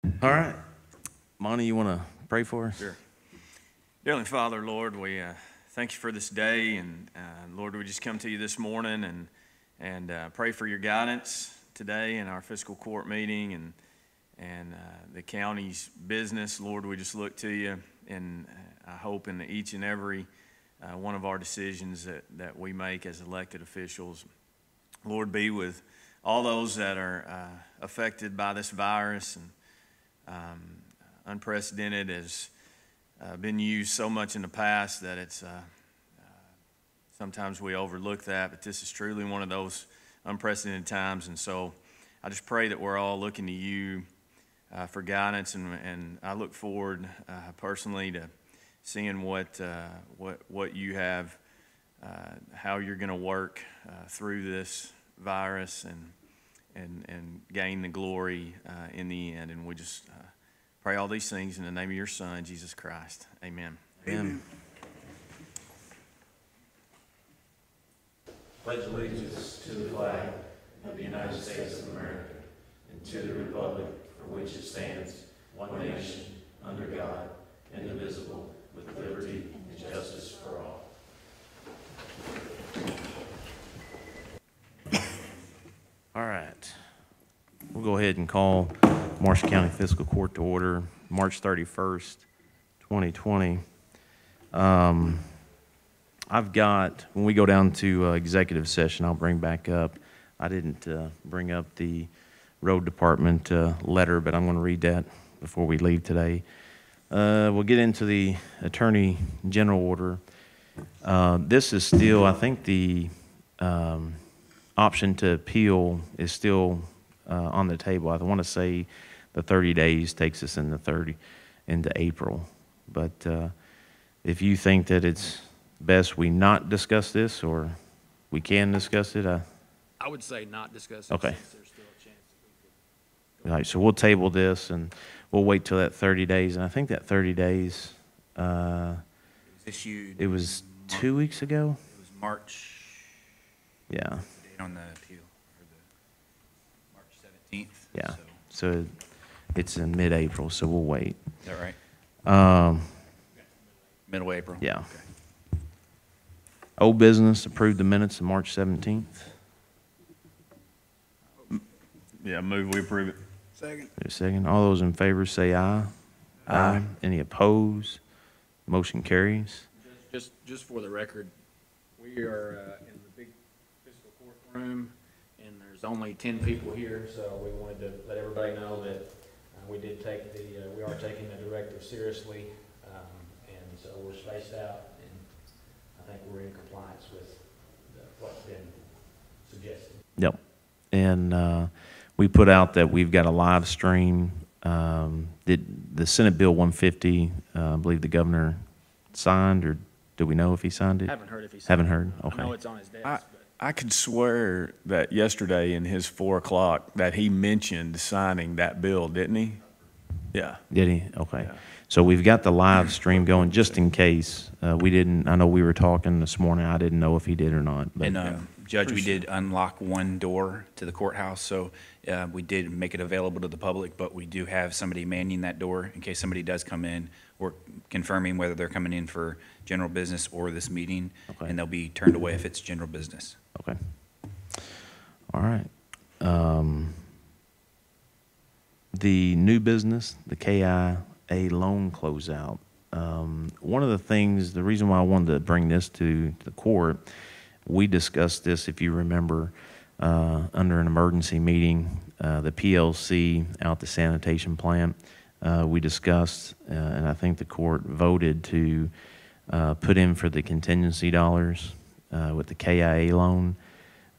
All right. Monty, you want to pray for us? Sure. Dear Heavenly Father, Lord, we thank you for this day. And Lord, we just come to you this morning and pray for your guidance today in our fiscal court meeting and the county's business. Lord, we just look to you, and I hope in each and every one of our decisions that we make as elected officials. Lord, be with all those that are affected by this virus. And unprecedented has been used so much in the past that it's sometimes we overlook that, but this is truly one of those unprecedented times. And so I just pray that we're all looking to you for guidance, and I look forward personally to seeing what you have, how you're going to work through this virus and gain the glory in the end. And we just pray all these things in the name of your Son, Jesus Christ. Amen. Amen. Pledge allegiance to the flag of the United States of America and to the republic for which it stands, one nation, under God, indivisible, with liberty and justice for all. All right. We'll go ahead and call Marshall County Fiscal Court to order, March 31st, 2020. I've got, when we go down to executive session, I'll bring back up, I didn't bring up the road department letter, but I'm going to read that before we leave today. We'll get into the Attorney General order. This is still, I think the option to appeal is still on the table. I want to say the 30 days takes us into April. But if you think that it's best we not discuss this, or we can discuss it, I would say not discuss it. Okay. Since there's still a chance that we could. all right, so we'll table this and we'll wait till that 30 days. And I think that 30 days, It was issued. it was 2 weeks ago. It was March. Yeah. The date on the appeal for the March 17th. Yeah. So, So it's in mid-April, so we'll wait. is that right? Um, Middle of April. yeah. Okay. Old business, approved the minutes of March 17th. Yeah, move we approve it. Second. Wait a second. All those in favor say aye. Aye. Any opposed? Motion carries. Just for the record, we are in the big fiscal court room, and there's only 10 people here, so we wanted to let everybody know that we are taking the directive seriously, and so we're spaced out, and I think we're in compliance with what's been suggested. Yep. And we put out that we've got a live stream. Did the Senate Bill 150, I believe the governor signed, or do we know if he signed it? Haven't heard if he's. Haven't heard? I Okay. know it's on his desk, but. I could swear that yesterday in his 4 o'clock that he mentioned signing that bill, didn't he? Yeah. Did he? Okay. Yeah. So we've got the live stream going just in case. We didn't, I know we were talking this morning. I didn't know if he did or not. But And Judge, we did unlock one door to the courthouse, so we did make it available to the public, but we do have somebody manning that door in case somebody does come in, or confirming whether they're coming in for general business or this meeting, Okay. and they'll be turned away if it's general business. Okay. All right. The new business, the KIA loan closeout. One of the things, the reason why I wanted to bring this to the court, we discussed this, if you remember, under an emergency meeting, the PLC out the sanitation plant. We discussed, and I think the court voted to put in for the contingency dollars with the KIA loan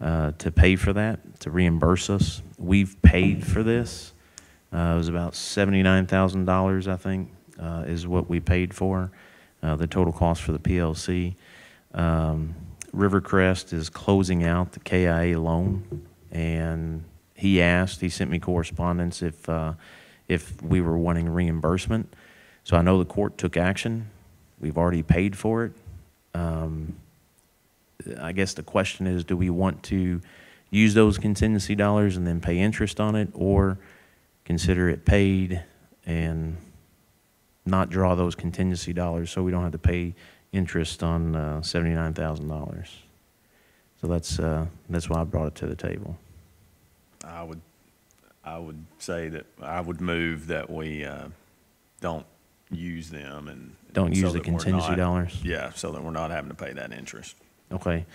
to pay for that, to reimburse us. We've paid for this. It was about $79,000, I think, is what we paid for, the total cost for the PLC. Rivercrest is closing out the KIA loan, and he sent me correspondence if we were wanting reimbursement. So I know the court took action. We've already paid for it. I guess the question is, do we want to use those contingency dollars and then pay interest on it, or consider it paid and not draw those contingency dollars so we don't have to pay interest on $79,000. So that's why I brought it to the table. I would say that I would move that we don't use them and. Don't so use the that we're contingency not- dollars? Yeah, so that we're not having to pay that interest. Okay.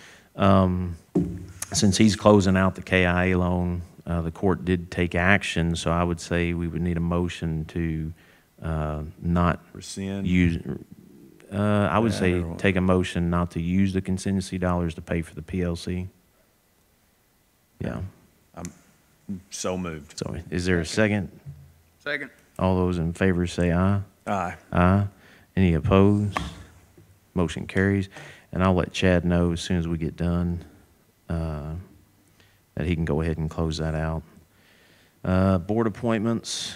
Since he's closing out the KIA loan, the court did take action, so I would say we would need a motion to not Rescind? use, I would say Yeah. take a motion not to use the contingency dollars to pay for the PLC. Yeah. So moved. So is there a second? Second. All those in favor say aye. Aye. Aye. Any opposed? Motion carries. And I'll let Chad know as soon as we get done that he can go ahead and close that out. Board appointments.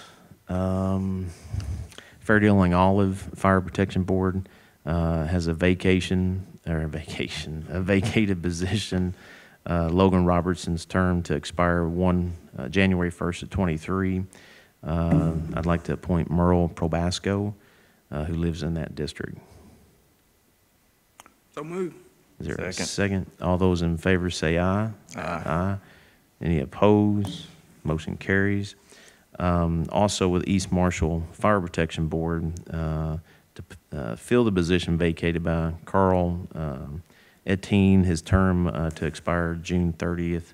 Fair Dealing Olive Fire Protection Board has a vacated position. Logan Robertson's term to expire January 1st of 23. I'd like to appoint Merle Probasco, who lives in that district. So moved. Is there a Second. second? All those in favor say aye. Aye. Any opposed? Motion carries. Also with East Marshall Fire Protection Board, to fill the position vacated by Carl Etienne, his term to expire June 30th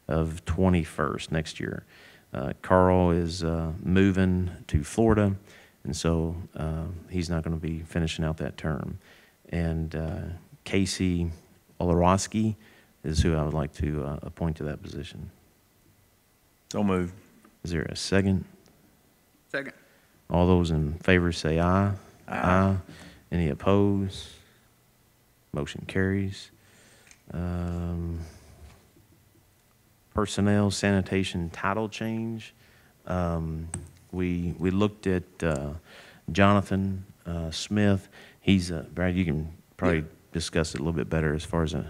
of 21st next year. Carl is moving to Florida, and so he's not going to be finishing out that term. And Casey Olorowski is who I would like to appoint to that position. So moved. Is there a second? Second. All those in favor say aye. Aye. Any opposed? Motion carries. Personnel sanitation title change. We looked at Jonathan Smith. He's Brad. You can probably discuss it a little bit better as far as a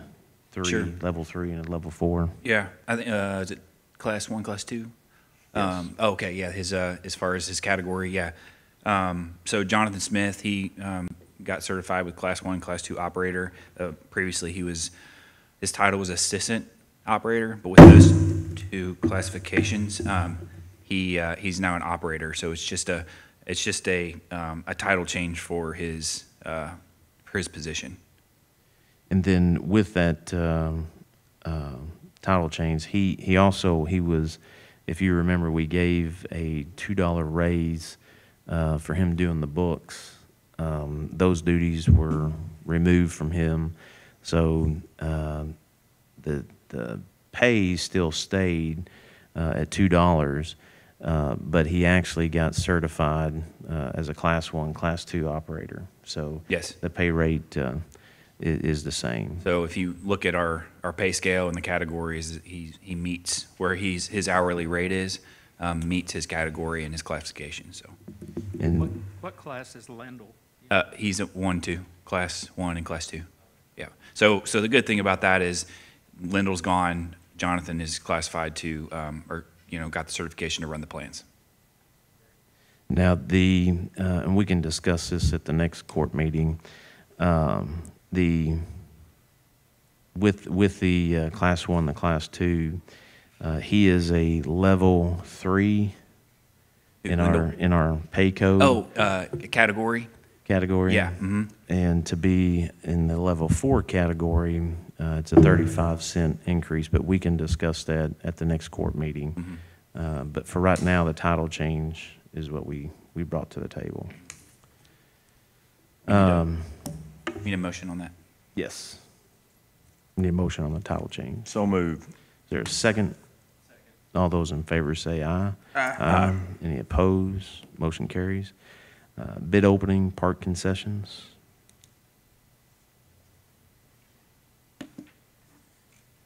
Sure. level 3 and a level 4. Yeah, I think, is it class 1, class 2? Yes. Okay, yeah, his, as far as his category, yeah. So Jonathan Smith, he got certified with class 1, class 2 operator. Previously, his title was assistant operator, but with those two classifications, he's now an operator. So it's just a title change for his position. And then with that title change, he was, if you remember, we gave a $2 raise for him doing the books. Those duties were removed from him, so the pay still stayed at $2, but he actually got certified as a class 1, class 2 operator. So Yes. the pay rate is the same. So if you look at our pay scale and the categories, he meets where his hourly rate is, meets his category and his classification. So And What class is Lendl? he's at 1, 2, class 1 and class 2. Yeah. So the good thing about that is Lindell's gone. Jonathan is classified to, got the certification to run the plants. now and we can discuss this at the next court meeting. With the class 1, the class 2, he is a level 3 in Lindell? our pay code. Category? Category. Yeah. Mm-hmm. And to be in the level 4 category, it's a 35-cent increase, but we can discuss that at the next court meeting. Mm-hmm. But for right now, the title change is what we brought to the table. Need a motion on that? Yes. Need a motion on the title change. So moved. Is there a second? All those in favor say aye. Aye. Any opposed? Motion carries. Bid opening, park concessions.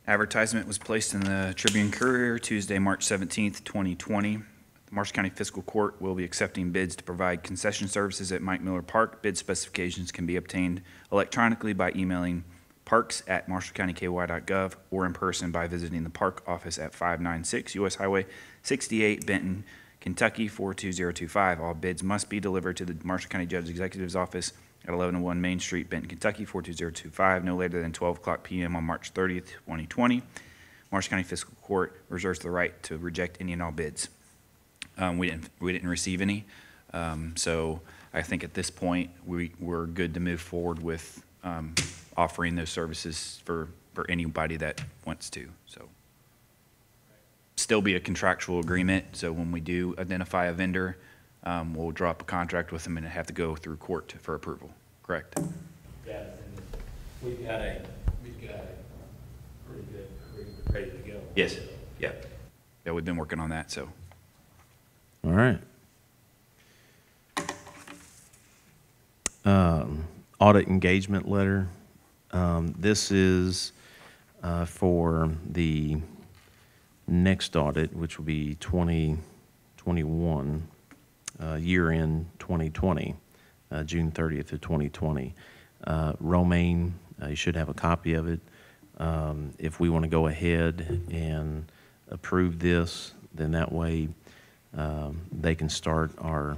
Advertisement was placed in the Tribune Courier Tuesday, March 17th, 2020. The Marshall County Fiscal Court will be accepting bids to provide concession services at Mike Miller Park. Bid specifications can be obtained electronically by emailing parks@marshallcountyky.gov or in person by visiting the park office at 596 U.S. Highway 68, Benton, Kentucky 42025. All bids must be delivered to the Marshall County Judge Executive's Office at 1101 Main Street, Benton, Kentucky 42025, no later than 12 o'clock p.m. on March 30th, 2020. Marshall County Fiscal Court reserves the right to reject any and all bids. We didn't receive any, so I think at this point we're good to move forward with offering those services for anybody that wants to. So still be a contractual agreement. So when we do identify a vendor, we'll draw up a contract with them and have to go through court for approval. Correct? Yeah, and we've got a pretty good agreement ready to go. Yes. Yeah. Yeah, we've been working on that. So. All right. Audit engagement letter. This is for the next audit, which will be 2021, year-end 2020, June 30th of 2020. Romaine, you should have a copy of it. If we want to go ahead and approve this, then that way they can start our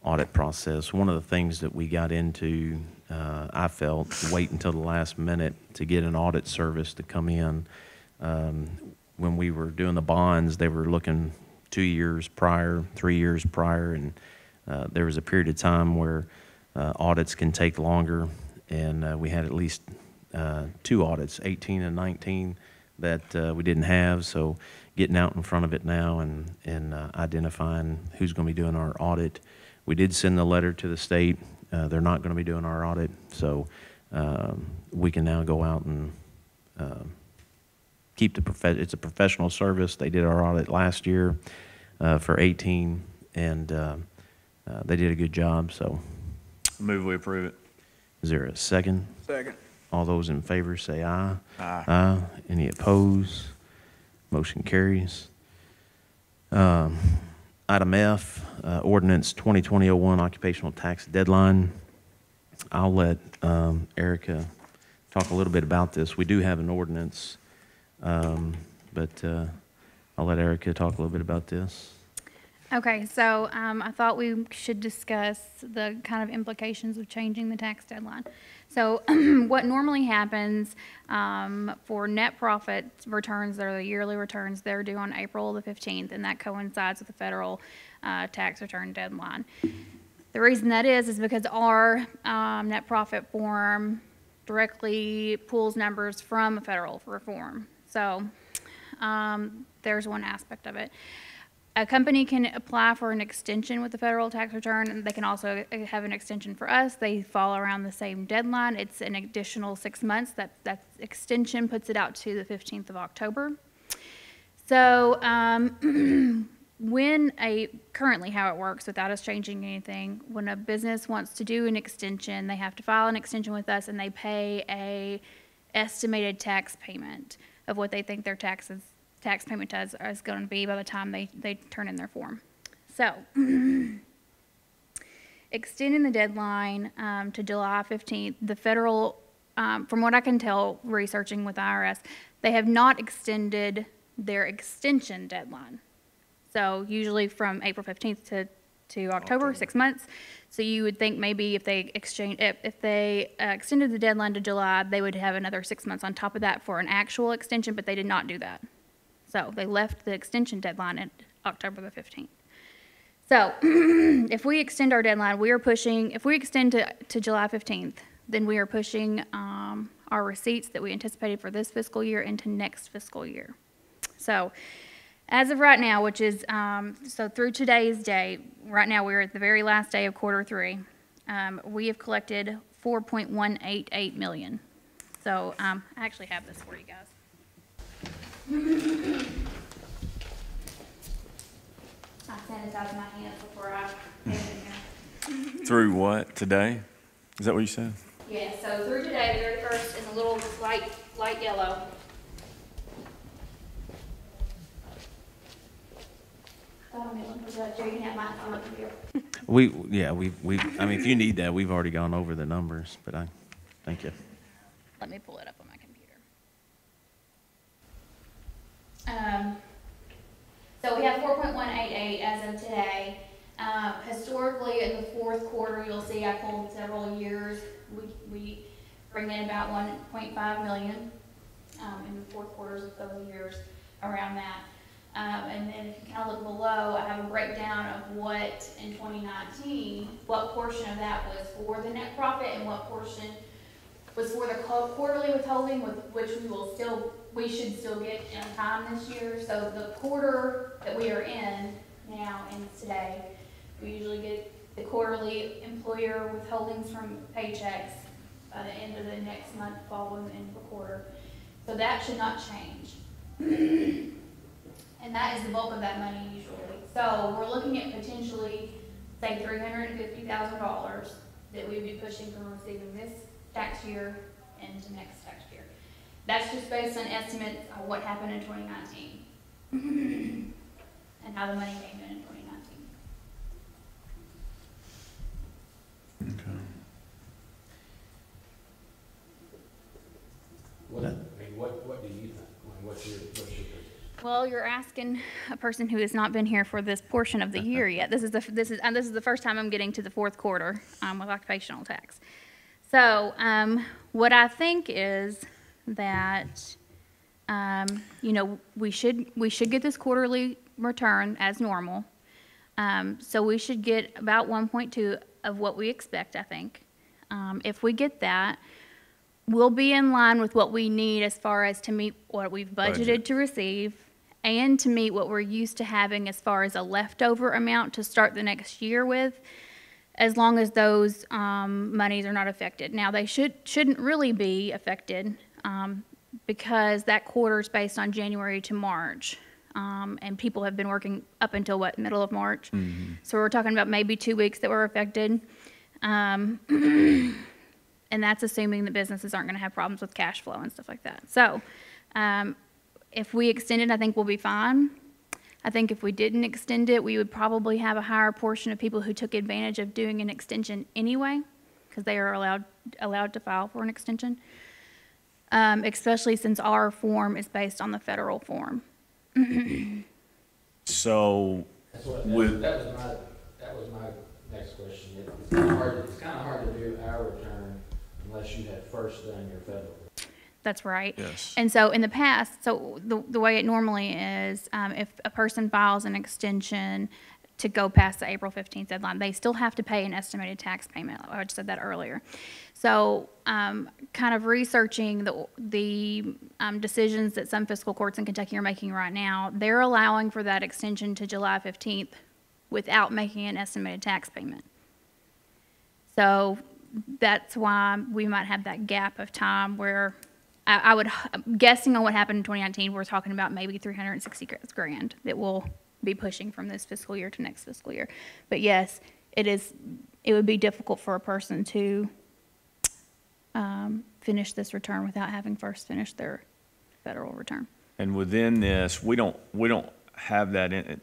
audit process. One of the things that we got into, I felt, wait until the last minute to get an audit service to come in. When we were doing the bonds, they were looking 2 years prior, 3 years prior, and there was a period of time where audits can take longer, and we had at least 2 audits, 18 and 19, that we didn't have. So getting out in front of it now and identifying who's going to be doing our audit. We did send the letter to the state. They're not going to be doing our audit, so we can now go out and keep it's a professional service. They did our audit last year for 18, and they did a good job. So, Move we approve it. is there a second? Second. All those in favor say aye. Aye. Aye. Any opposed? Motion carries. Item F, ordinance 2020-01 occupational tax deadline. I'll let Erica talk a little bit about this. We do have an ordinance, but I'll let Erica talk a little bit about this. Okay, so I thought we should discuss the kind of implications of changing the tax deadline. So what normally happens for net profit returns, that are the yearly returns, they're due on April the 15th, and that coincides with the federal tax return deadline. The reason that is because our net profit form directly pulls numbers from a federal reform. So there's one aspect of it. A company can apply for an extension with the federal tax return, and they can also have an extension for us. They fall around the same deadline. It's an additional 6 months. That extension puts it out to the 15th of October. So currently how it works, without us changing anything, when a business wants to do an extension, they have to file an extension with us, and they pay a estimated tax payment of what they think their tax payment is going to be by the time they turn in their form. So extending the deadline to July 15th, the federal, from what I can tell researching with IRS, they have not extended their extension deadline. So usually from April 15th to October, 6 months. So you would think maybe if they extended the deadline to July, they would have another 6 months on top of that for an actual extension, but they did not do that. So they left the extension deadline at October the 15th. So if we extend our deadline, if we extend to July 15th, then we are pushing our receipts that we anticipated for this fiscal year into next fiscal year. So as of right now, which is, so through today's date, right now we're at the very last day of Q3, we have collected $4.188 million. So I actually have this for you guys. I sanitized my hands before I came in here. Through what, today? Is that what you said? Yeah, so through today, the very first is a little light yellow. Oh, you can have mine on the computer. I mean, if you need that, we've already gone over the numbers, but thank you. Let me pull it up on my computer. So we have 4.188 as of today. Historically, in the fourth quarter, you'll see I pulled several years. We bring in about 1.5 million in the fourth quarters of those years, around that. And then if you kind of look below, I have a breakdown of what in 2019, what portion of that was for the net profit and what portion was for the quarterly withholding, with which we should still get in time this year. So the quarter that we are in now and today, we usually get the quarterly employer withholdings from paychecks by the end of the next month following the end of the quarter. So that should not change. And that is the bulk of that money usually. So we're looking at potentially, say, $350,000 that we would be pushing from receiving this tax year into next tax year. That's just based on estimates of what happened in 2019 and how the money came in 2019. Okay. What do you think? What's your position? Well, you're asking a person who has not been here for this portion of the year yet. This is the first time I'm getting to the fourth quarter with occupational tax. So what I think is that we should get this quarterly return as normal. So we should get about 1.2 of what we expect, I think. If we get that, we'll be in line with what we need as far as to meet what we've budgeted to receive and to meet what we're used to having as far as a leftover amount to start the next year with, as long as those monies are not affected. Now, they shouldn't really be affected because that quarter is based on January to March. And people have been working up until, middle of March? Mm-hmm. So we're talking about maybe 2 weeks that were affected. And that's assuming that businesses aren't going to have problems with cash flow and stuff like that. So if we extend it, I think we'll be fine. I think if we didn't extend it, we would probably have a higher portion of people who took advantage of doing an extension anyway, because they are allowed to file for an extension, especially since our form is based on the federal form. So, That was my next question. It's kind of hard to do our return unless you had first done your federal. That's right. Yes. And so in the past, so the way it normally is, if a person files an extension to go past the April 15th deadline, they still have to pay an estimated tax payment. I just said that earlier. So kind of researching the decisions that some fiscal courts in Kentucky are making right now, they're allowing for that extension to July 15th without making an estimated tax payment. So that's why we might have that gap of time where guessing on what happened in 2019, we're talking about maybe 360 grand that we'll be pushing from this fiscal year to next fiscal year. But yes, it would be difficult for a person to finish this return without having first finished their federal return. And within this, we don't have that in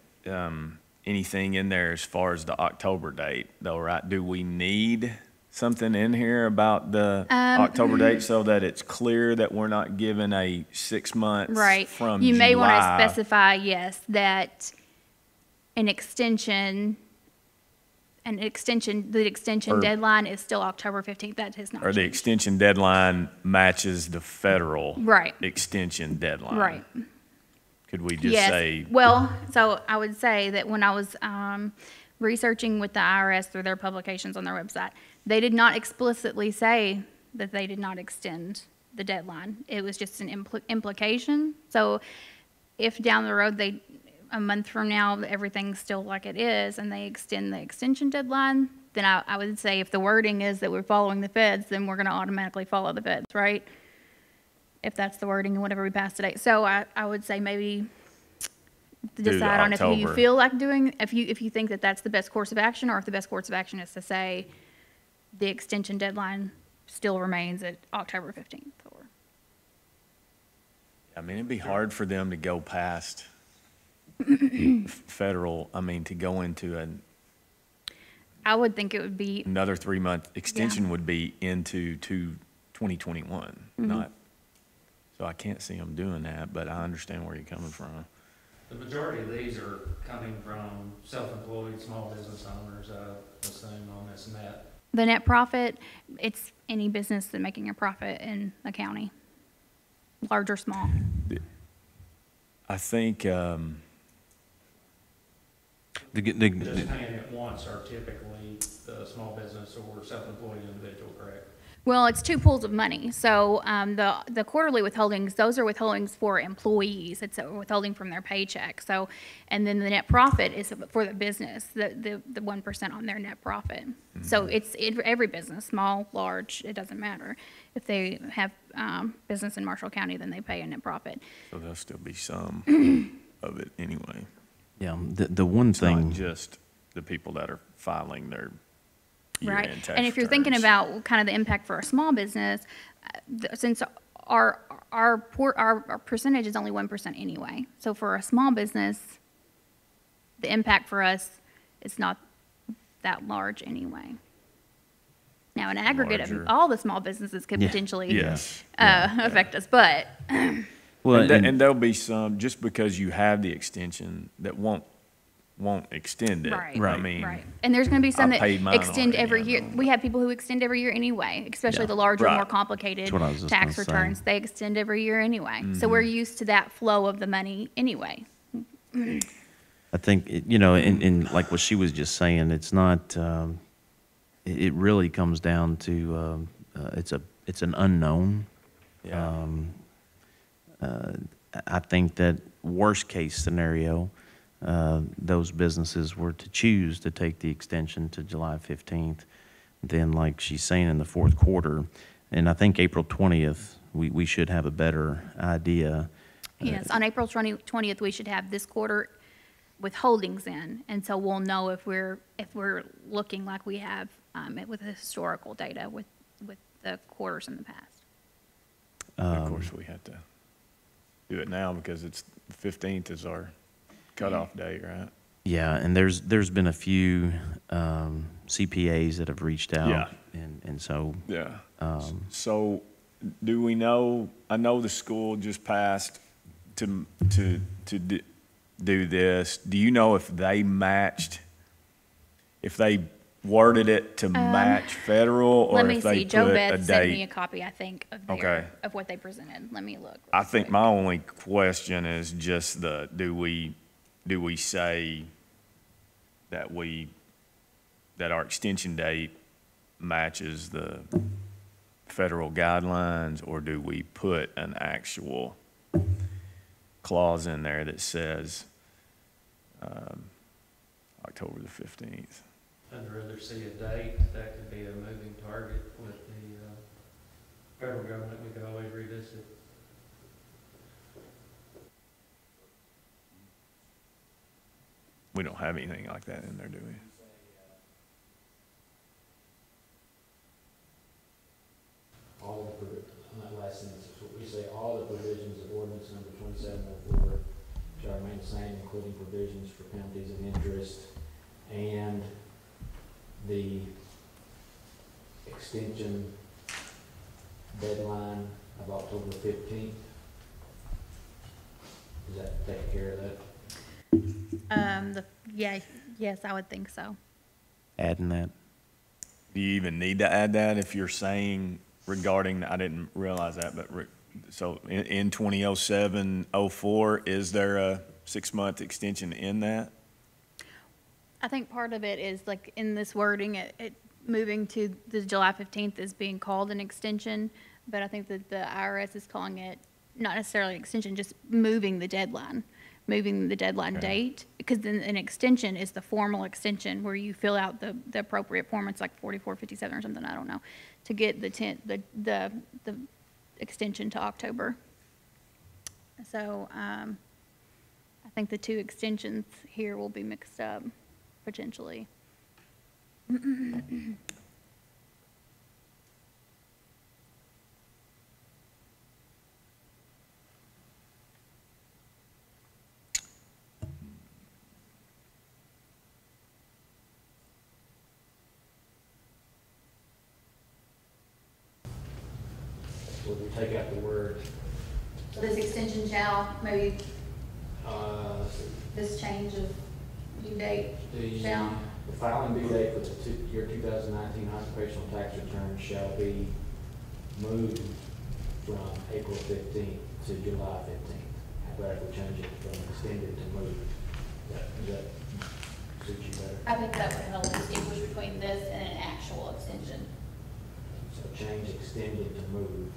anything in there as far as the October date, though, right? Do we need something in here about the October date so that it's clear that we're not given a 6 months right. from You may July? want to specify, yes, that the extension deadline is still October 15th. That has not Or the changed. extension deadline matches the federal Right. extension deadline. Right. Could we just Yes. say? Well, so I would say that when I was researching with the IRS through their publications on their website, they did not explicitly say that they did not extend the deadline. It was just an implication. So if down the road, a month from now, everything's still like it is, and they extend the extension deadline, then I would say if the wording is that we're following the feds, then we're going to automatically follow the feds, right? If that's the wording and whatever we pass today. So I would say maybe decide on if you October. feel like doing, if you think that that's the best course of action, or if the best course of action is to say the extension deadline still remains at October 15th. Or I mean, it'd be hard for them to go past federal, to go into I would think it would be, another 3-month extension would be into 2021, not, so I can't see them doing that, but I understand where you're coming from. The majority of these are coming from self-employed, small business owners, I assume on this net. The net profit, it's any business that's making a profit in the county, large or small. I think, Just paying it once are typically the small business or self-employed individual, correct? Well, it's two pools of money. So the quarterly withholdings, those are withholdings for employees. It's a withholding from their paycheck. So, and then the net profit is for the business, the 1% on their net profit. So it's every business, small, large, it doesn't matter. If they have business in Marshall County, then they pay a net profit. so there'll still be some of it anyway. Yeah, the one It's not thing, just the people that are filing their Right. year-end tax And if you're thinking returns. about kind of the impact for a small business, since our percentage is only 1% anyway. So for a small business, the impact for us is not that large anyway. Now, an aggregate of Larger. all the small businesses could Yeah. potentially Yes. affect us, but well, And there'll be some, just because you have the extension, that won't extend it. right, I mean, right. And there's going to be some I that paid mine extend already, every I year. know. We have people who extend every year anyway, especially Yeah. the larger, Right. more complicated That's what I was just tax gonna say. returns. They extend every year anyway. So we're used to that flow of the money anyway. I think, and like what she was just saying, it's not, it really comes down to, it's an unknown. Yeah. I think that worst case scenario, those businesses were to choose to take the extension to July 15th, then like she's saying in the fourth quarter, and I think April 20th, we should have a better idea. Yes, on April 20th, we should have this quarter withholdings in, and so we'll know if we're looking like we have with the historical data with the quarters in the past. Of course, we have to do it now because it's, the 15th is our cutoff date, right? Yeah, and there's been a few CPAs that have reached out. Yeah. And so, Yeah. So, do we know, I know the school just passed to do this. Do you know if they matched, if they worded it to match federal, or Let me if they see, Joe put a Beth sent me a date? copy, I think, of Okay. of what they presented. Let me look. I real think quick. my only question is just do we say that that our extension date matches the federal guidelines, or do we put an actual clause in there that says October the 15th? I'd rather see a date. That could be a moving target with the federal government. We could always revisit. We don't have anything like that in there, do we? All the, on that last sentence, we say all the provisions of ordinance number 2704 shall remain the same, including provisions for penalties and interest, and the extension deadline of October 15th. Does that take care of that? Yes, I would think so. adding that. Do you even need to add that if you're saying regarding, I didn't realize that, but so in 2007-04, is there a 6-month extension in that? I think part of it is like in this wording, it moving to the July 15th is being called an extension, but I think that the IRS is calling it not necessarily an extension, just moving the deadline date, because then an extension is the formal extension where you fill out the appropriate form. It's like 4457 or something, I don't know, to get the extension to October. So I think the two extensions here will be mixed up potentially. Would we take out the word, So this extension shall maybe Let's see. This change of due date The down? the filing due date for the year 2019 occupational tax return shall be moved from April 15th to July 15th. How about if we change it from extended to moved? Does that suit you better? I think that would help distinguish between this and an actual extension. So change extended to moved.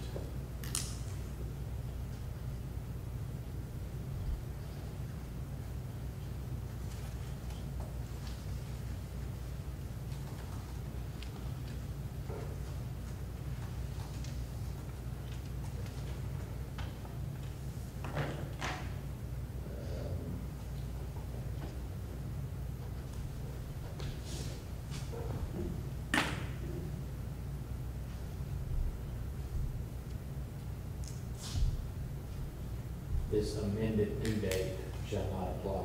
This amended due date shall not apply.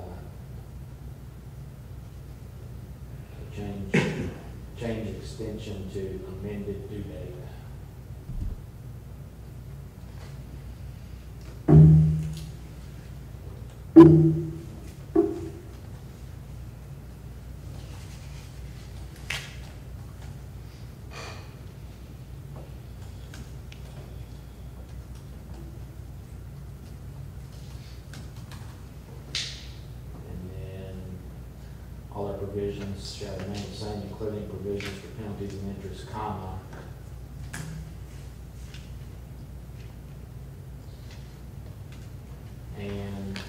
Change extension to amended due date. All our provisions shall remain the same, including provisions for penalties and interest, comma. And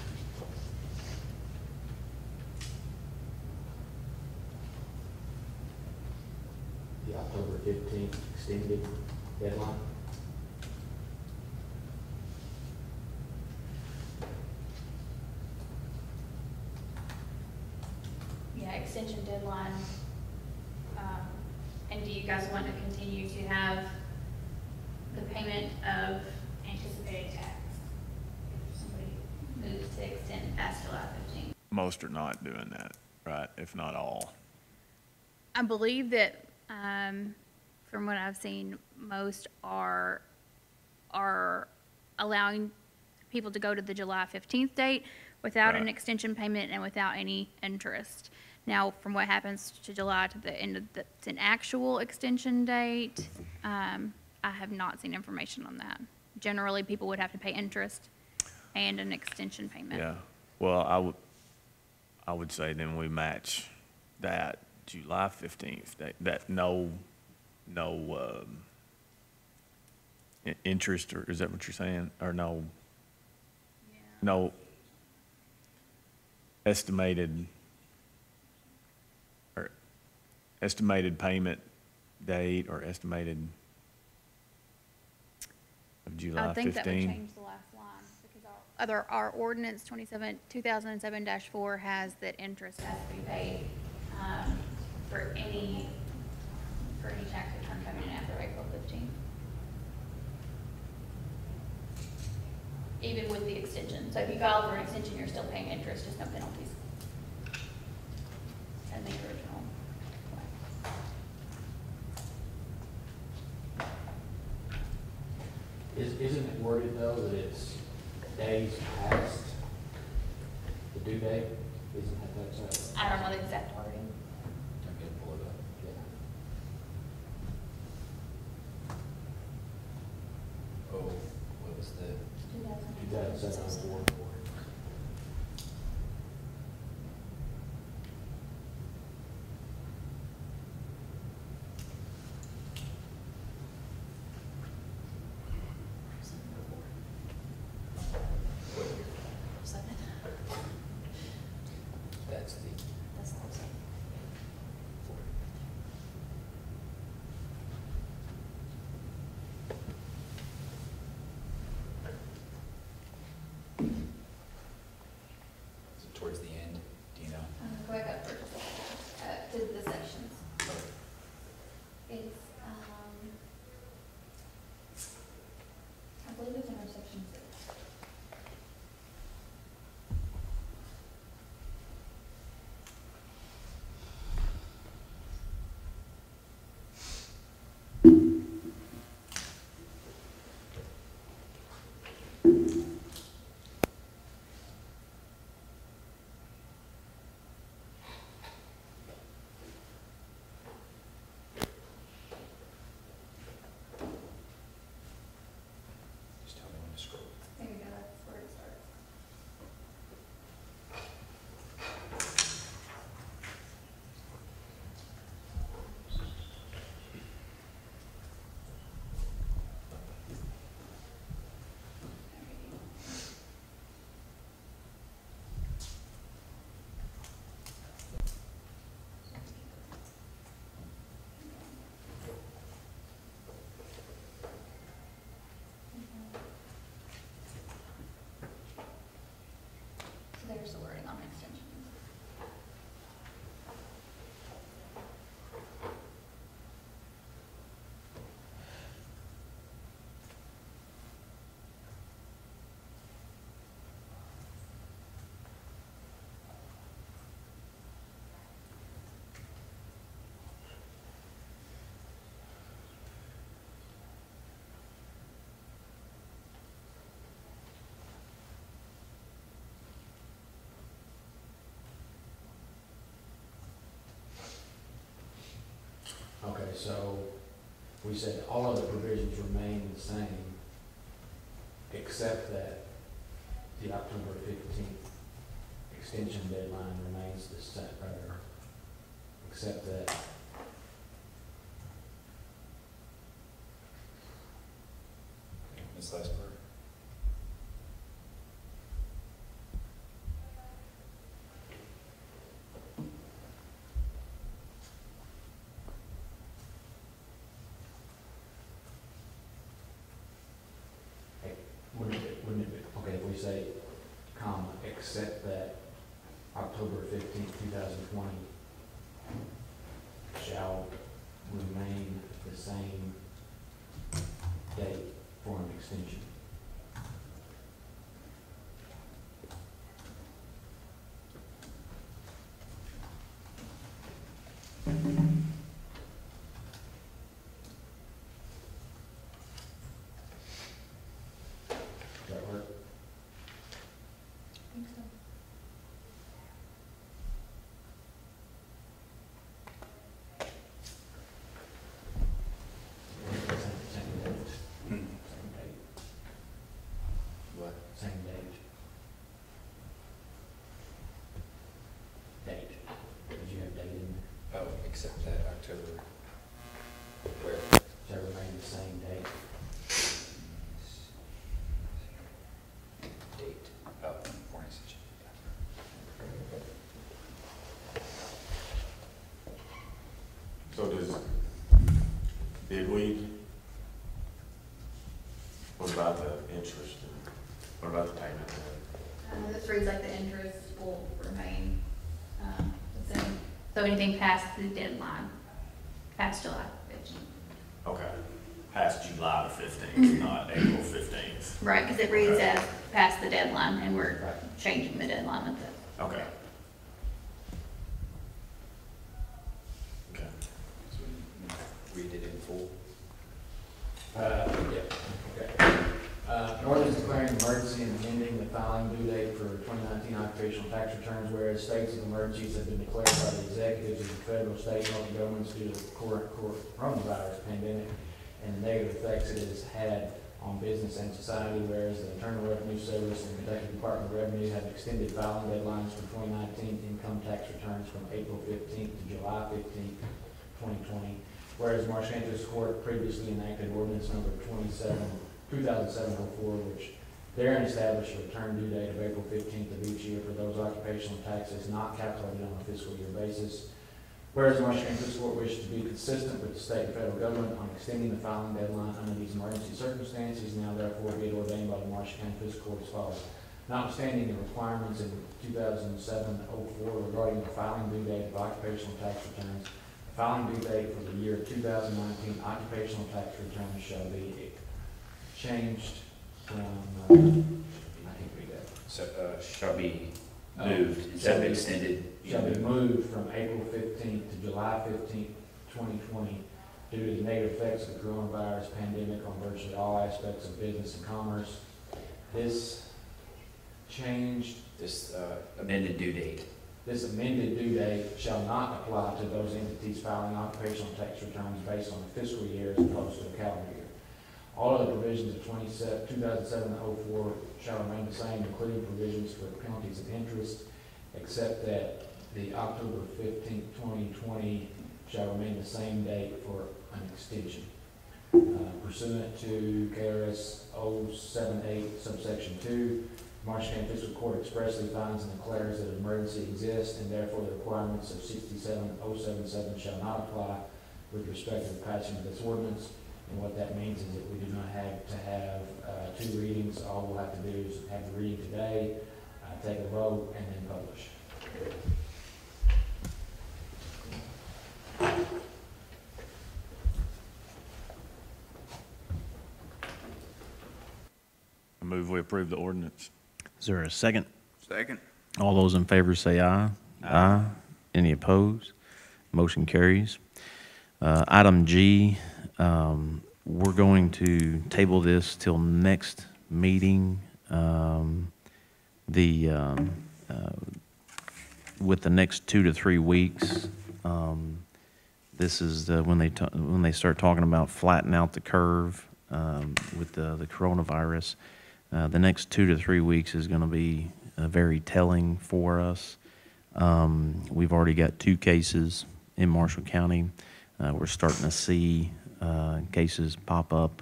the October 15th extended deadline. Yeah, extension deadline. And do you guys want to continue to have the payment of anticipated tax? If somebody moves to extend past July 15th? Most are not doing that, right? If not all. I believe that, from what I've seen, most are allowing people to go to the July 15th date without an Right. extension payment and without any interest. Now, from what happens to July to the end of it's an actual extension date, I have not seen information on that. Generally, people would have to pay interest and an extension payment. Yeah. Well, I would say then we match that July 15th, that no, interest, or is that what you're saying? Or no, Yeah. no estimated payment date or estimated of July 15th? I think that would change the last line, because our ordinance 2007-4 has that interest has to be paid, for any tax return coming in after April 15th. Even with the extension. So if you file for an extension, you're still paying interest, just no penalties. And the original. Isn't it worded though that it's days past the due date? Isn't that that's I don't know the exact wording. I can pull it up. Yeah. Oh, what was the? 2007. That's the. Okay, so we said all of the provisions remain the same, except that the October 15th extension deadline remains the same, or except that This last part. wouldn't it be, okay, if we say, comma, except that October 15th, 2020 shall remain the same date for an extension. Does that work? Same date. Same date. What? Same date. Date. Did you have date in there? Oh, except that October, where? Shall remain the same date. Date, oh, for an extension. So did we, what about the interest and what about the payment? This reads like the interest will remain, the same. So anything past the deadline, past July 15th. Okay, past July the 15th, not April 15th. Right, because it reads Okay. as past the deadline, and we're changing the deadline with it. Okay. Okay. So we read it in full. Yeah, okay. An ordinance declaring an emergency and amending the filing due date for 2019 occupational tax returns, whereas states of emergencies have been declared by the executives of the federal, state, and local governments due to the coronavirus pandemic and the negative effects it has had on business and society, whereas the Internal Revenue Service and Kentucky Department of Revenue have extended filing deadlines for 2019 income tax returns from April 15th to July 15th, 2020. Whereas Marsh County Fiscal Court previously enacted ordinance number 2007-04, which therein established a return due date of April 15th of each year for those occupational taxes not calculated on a fiscal year basis. Whereas Marsh County Fiscal Court wishes to be consistent with the state and federal government on extending the filing deadline under these emergency circumstances, now therefore be it ordained by the Marsh County Fiscal Court as follows. Notwithstanding the requirements in 2007-04 regarding the filing due date of occupational tax returns, the filing due date for the year 2019 occupational tax returns shall be changed from, I can't read that. So, shall be Oh, moved instead of extended. Shall be moved from April 15th to July 15th, 2020, due to the negative effects of the coronavirus pandemic on virtually all aspects of business and commerce. This changed, This amended due date. this amended due date shall not apply to those entities filing occupational tax returns based on a fiscal year as opposed to a calendar year. All of the provisions of 2007-04 shall remain the same, including provisions for penalties and interest, except that the October 15th, 2020 shall remain the same date for an extension. Pursuant to KRS 078 subsection 2, Marsh County Fiscal Court expressly finds and declares that an emergency exists, and therefore the requirements of 67077 shall not apply with respect to the passing of this ordinance. And what that means is that we do not have to have two readings. All we'll have to do is have the reading today, take a vote, and then publish. I move we approve the ordinance. Is there a second? Second. All those in favor say aye. Aye. Any opposed? Motion carries. Item G, we're going to table this till next meeting. With the next 2 to 3 weeks, This is when they start talking about flatten out the curve with the coronavirus. The next 2 to 3 weeks is going to be very telling for us. We've already got 2 cases in Marshall County. We're starting to see cases pop up,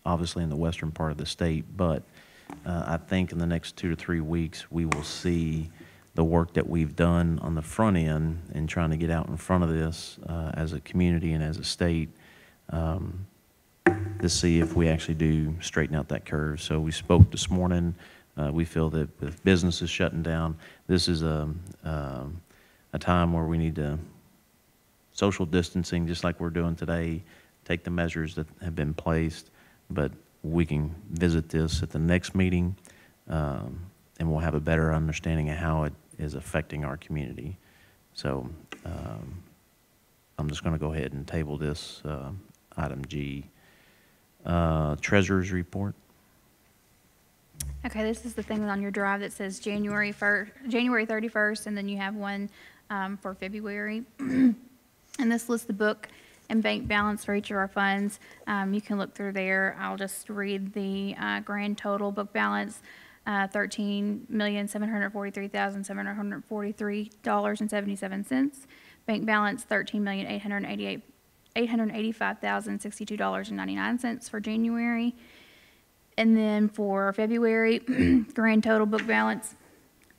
obviously in the western part of the state, but I think in the next 2 to 3 weeks we will see the work that we've done on the front end and trying to get out in front of this as a community and as a state to see if we actually do straighten out that curve. So we spoke this morning. We feel that with businesses shutting down, this is a time where we need to social distancing, just like we're doing today, take the measures that have been placed, but we can visit this at the next meeting, and we'll have a better understanding of how it is affecting our community. So I'm just going to go ahead and table this item G. Treasurer's report. Okay, this is the thing on your drive that says January 31st, and then you have one for February. And this lists the book and bank balance for each of our funds. You can look through there. I'll just read the grand total book balance, $13,743,743.77. Bank balance, $13,885,062.99 for January. And then for February, grand total book balance,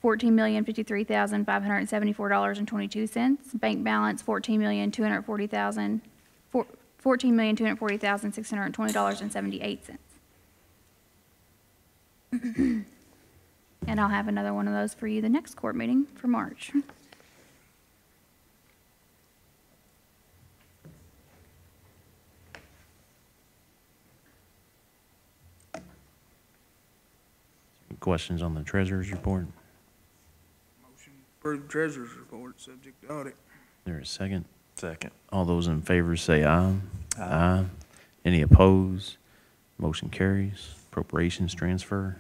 $14,053,574.22. Bank balance, $14,240,620.78. And I'll have another one of those for you the next court meeting for March. Questions on the treasurer's report? Motion for the treasurer's report, subject to audit. Is there a second? Second. All those in favor say aye. Aye. Any opposed? Motion carries. Appropriations transfer.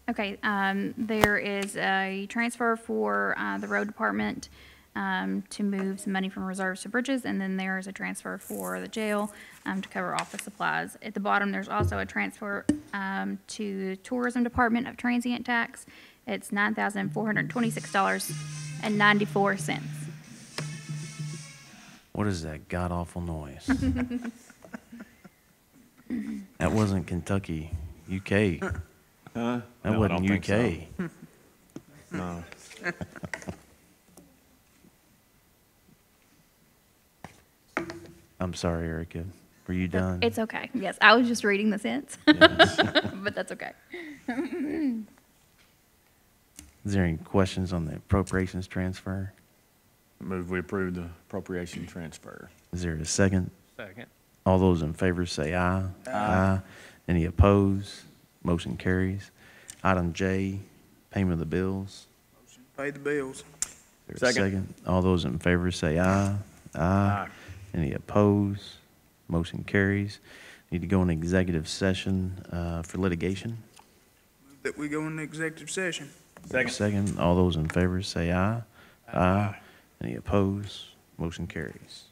Okay, there is a transfer for the road department to move some money from reserves to bridges, and then there's a transfer for the jail to cover office supplies. At the bottom, there's also a transfer to tourism department of transient tax. It's $9,426.94. What is that god-awful noise? That wasn't Kentucky, UK. Huh? That No, I wasn't don't think UK. so. No. I'm sorry, Erica. Were you done? It's okay. Yes, I was just reading the sentence, Yes. but that's okay. Is there any questions on the appropriations transfer? Move we approve the appropriation transfer. Is there a second? Second. All those in favor say aye. Aye. Any opposed? Motion carries. Item J, payment of the bills. Motion to pay the bills. Is there a Second. All those in favor say aye. Aye. Any opposed? Motion carries. Need to go in executive session for litigation. Move that we go into executive session. Second. All those in favor say aye. Aye. Any opposed? Motion carries.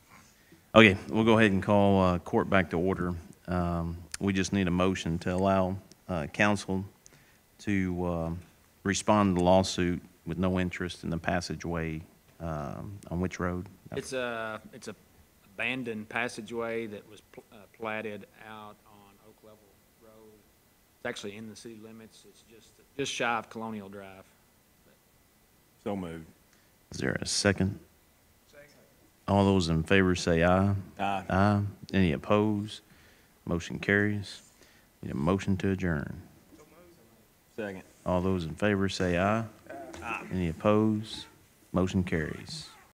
Okay, we'll go ahead and call court back to order. We just need a motion to allow counsel to respond to the lawsuit with no interest in the passageway on which road? It's a abandoned passageway that was platted out on Oak Level Road. It's actually in the city limits. It's just shy of Colonial Drive. So moved. Is there a second? All those in favor say aye. Aye. Aye. Any opposed? Motion carries. Need a motion to adjourn. Second. All those in favor say aye. Aye. Any opposed? Motion carries.